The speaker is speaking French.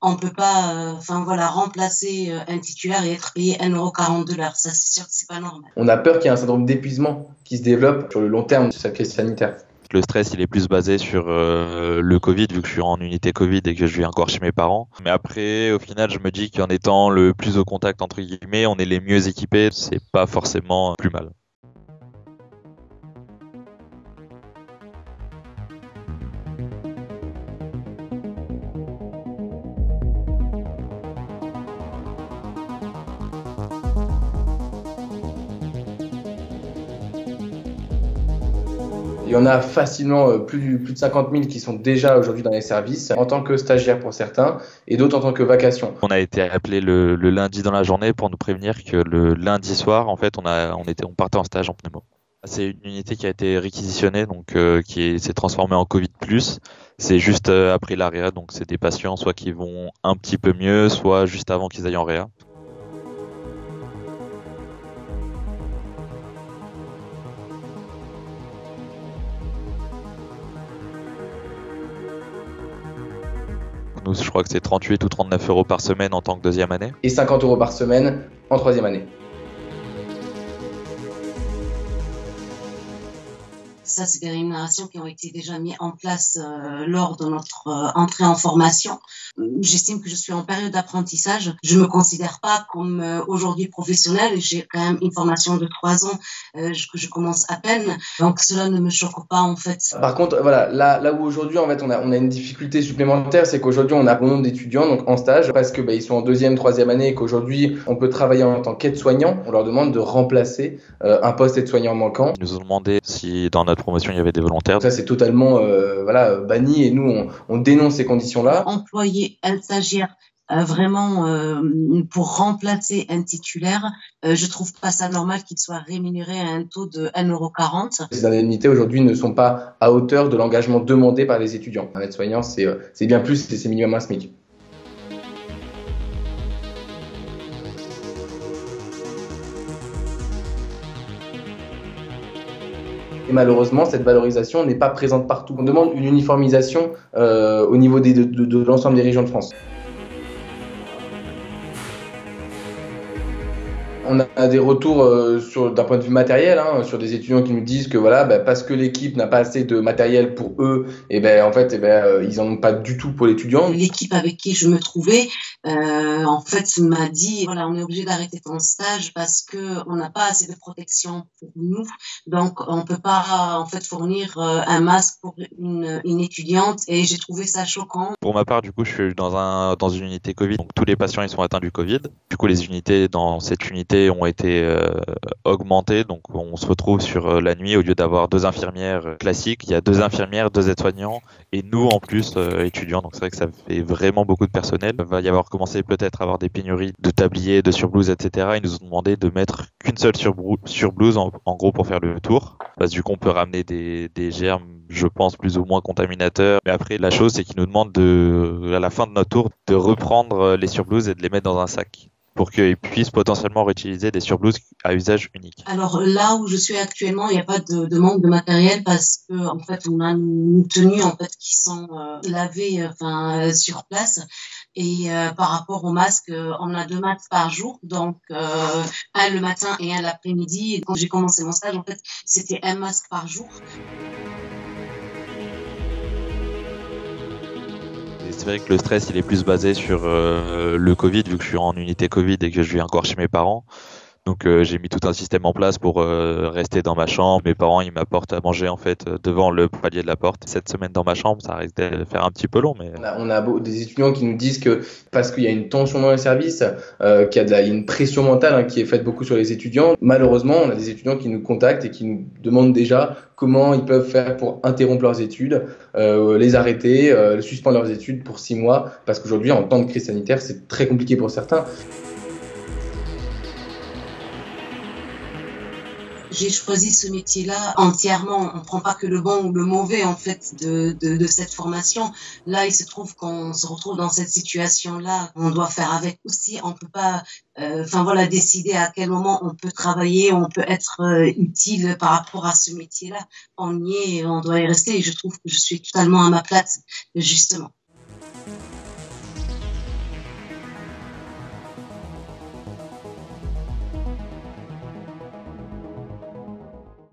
on peut pas, remplacer un titulaire et être payé 1,40 € de l'heure. Ça, c'est sûr que c'est pas normal. On a peur qu'il y ait un syndrome d'épuisement qui se développe sur le long terme de cette crise sanitaire. Le stress, il est plus basé sur le Covid, vu que je suis en unité Covid et que je vis encore chez mes parents. Mais après, au final, je me dis qu'en étant le plus au contact, entre guillemets, on est les mieux équipés. C'est pas forcément plus mal. Il y en a facilement plus de 50 000 qui sont déjà aujourd'hui dans les services, en tant que stagiaires pour certains, et d'autres en tant que vacation. On a été appelé le lundi dans la journée pour nous prévenir que le lundi soir, en fait, on partait en stage en pneumo. C'est une unité qui a été réquisitionnée, donc s'est transformée en Covid+. C'est juste après la réa, donc c'est des patients soit qui vont un petit peu mieux, soit juste avant qu'ils aillent en réa. Nous, je crois que c'est 38 ou 39 € par semaine en tant que deuxième année. Et 50 € par semaine en troisième année. Ça, c'est des rémunérations qui ont été déjà mises en place lors de notre entrée en formation. J'estime que je suis en période d'apprentissage. Je me considère pas comme aujourd'hui professionnelle. J'ai quand même une formation de 3 ans que je commence à peine. Donc cela ne me choque pas en fait. Par contre, voilà, là où aujourd'hui en fait on a une difficulté supplémentaire, c'est qu'aujourd'hui on a bon nombre d'étudiants donc en stage parce que ils sont en deuxième, troisième année et qu'aujourd'hui on peut travailler en tant qu'aide-soignant. On leur demande de remplacer un poste aide-soignant manquant. Ils nous ont demandé si dans notre promotion il y avait des volontaires. Ça c'est totalement banni et nous on dénonce ces conditions-là. Employer un stagiaire pour remplacer un titulaire, je trouve pas ça normal qu'il soit rémunéré à un taux de 1,40 €. Ces indemnités aujourd'hui ne sont pas à hauteur de l'engagement demandé par les étudiants. Un aide-soignant c'est bien plus, c'est minimum un SMIC. Et malheureusement, cette valorisation n'est pas présente partout. On demande une uniformisation au niveau de l'ensemble des régions de France. On a des retours d'un point de vue matériel, sur des étudiants qui nous disent que parce que l'équipe n'a pas assez de matériel pour eux, ils en ont pas du tout pour l'étudiant. L'équipe avec qui je me trouvais, m'a dit on est obligé d'arrêter ton stage parce que on n'a pas assez de protection pour nous, donc on peut pas fournir un masque pour une étudiante et j'ai trouvé ça choquant. Pour ma part, du coup, je suis dans une unité Covid, donc tous les patients ils sont atteints du Covid. Du coup, les unités dans cette unité ont été augmentées, donc on se retrouve sur la nuit, au lieu d'avoir 2 infirmières classiques, il y a 2 infirmières, 2 aides-soignants et nous en plus étudiants, donc c'est vrai que ça fait vraiment beaucoup de personnel. Il va y avoir commencé peut-être à avoir des pénuries de tabliers, de surblouses, etc. Ils nous ont demandé de mettre qu'une seule surblouse en gros pour faire le tour, parce que du coup on peut ramener des germes, je pense, plus ou moins contaminateurs. Mais après, la chose, c'est qu'ils nous demandent à la fin de notre tour, de reprendre les surblouses et de les mettre dans un sac pour qu'ils puissent potentiellement réutiliser des surblouses à usage unique. Alors là où je suis actuellement, il n'y a pas de manque de matériel parce que on a une tenue qui sont lavées sur place. Et par rapport au masque, on a 2 masques par jour, donc un le matin et un l'après-midi. Quand j'ai commencé mon stage, c'était un masque par jour. C'est vrai que le stress, il est plus basé sur le Covid, vu que je suis en unité Covid et que je vis encore chez mes parents. Donc j'ai mis tout un système en place pour rester dans ma chambre. Mes parents, ils m'apportent à manger devant le palier de la porte. Cette semaine dans ma chambre, ça risque de faire un petit peu long. Mais on a des étudiants qui nous disent que parce qu'il y a une tension dans les services, qu'il y a une pression mentale qui est faite beaucoup sur les étudiants. Malheureusement, on a des étudiants qui nous contactent et qui nous demandent déjà comment ils peuvent faire pour interrompre leurs études, les arrêter, suspendre leurs études pour 6 mois, parce qu'aujourd'hui, en temps de crise sanitaire, c'est très compliqué pour certains. J'ai choisi ce métier-là entièrement. On ne prend pas que le bon ou le mauvais de cette formation. Là, il se trouve qu'on se retrouve dans cette situation-là. On doit faire avec aussi. On peut pas, décider à quel moment on peut travailler, on peut être utile par rapport à ce métier-là. On y est, on doit y rester. Et je trouve que je suis totalement à ma place, justement.